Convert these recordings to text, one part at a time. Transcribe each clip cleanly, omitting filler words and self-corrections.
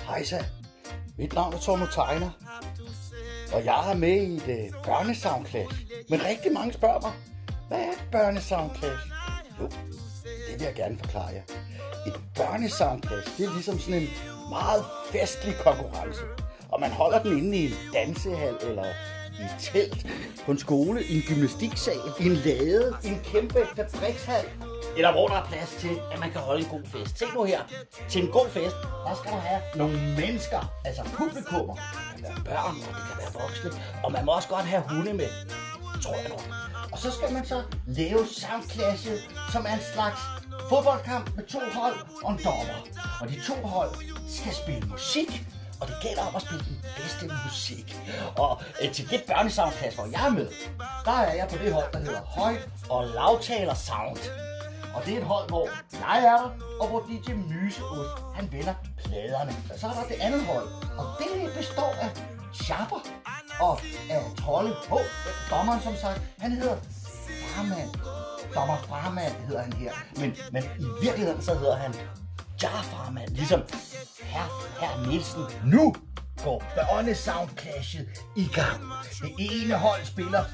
Hejsa, mit navn er Tormo Tegner, og jeg er med i et børnesoundclash. Men rigtig mange spørger mig, hvad er et børnesoundclash? Jo, det vil jeg gerne forklare jer. Et børnesoundclash, det er ligesom sådan en meget festlig konkurrence. Og man holder den inde i en dansehal eller i et telt, på en skole, i en gymnastiksal, i en lade, i en kæmpe fabrikshal. Eller hvor der er plads til, at man kan holde en god fest. Se nu her, til en god fest, der skal du have nogle mennesker, altså publikummer. Det kan være børn, og det kan være voksne, og man må også godt have hunde med, tror jeg nok. Og så skal man så lave soundclashet, som er en slags fodboldkamp med 2 hold og en dommer. Og de 2 hold skal spille musik, og det gælder om at spille den bedste musik. Og til det børnesoundclash, hvor jeg er med, der er jeg på det hold, der hedder højt og lavtaler sound. Og det er et hold, hvor jeg er der, og hvor DJ Myseost, han vender pladerne. Og så er der det andet hold, og det består af Chapper og af Trolle. Dommeren som sagt, han hedder Farmand. Dommer Farmand hedder han her. Men i virkeligheden så hedder han Jar-Farmand, ligesom herr Nielsen. Nu går børnesoundclashet i gang. Det ene hold spiller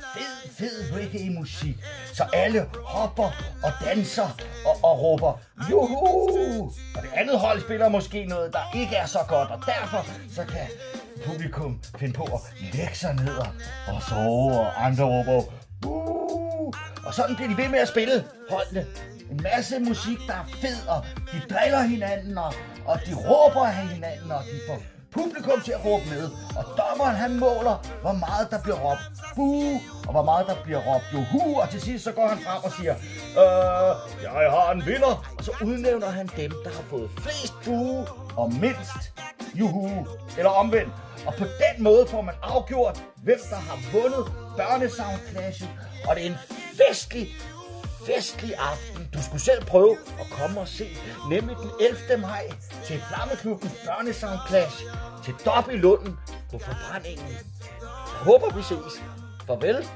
fed reggae-musik, så alle hopper og danser og råber juhu! Og det andet hold spiller måske noget, der ikke er så godt, og derfor så kan publikum finde på at lægge sig ned og sove, og andre råber og sådan bliver de ved med at spille holdene. En masse musik, der er fed, og de driller hinanden, og de råber af hinanden, og de får publikum til at råbe med. Og dommeren han måler, hvor meget der bliver råbt buh, og hvor meget der bliver råbt juhu. Og til sidst så går han frem og siger, jeg har en vinder. Og så udnævner han dem, der har fået flest buh og mindst juhu, eller omvendt. Og på den måde får man afgjort, hvem der har vundet børnesoundclashet. Og det er en festlig aften. Du skulle selv prøve at komme og se, nemlig den 11. maj til Flammeklubbens børnesoundclash til Dop i Lunden på Forbrændingen. Jeg håber vi ses. Farvel.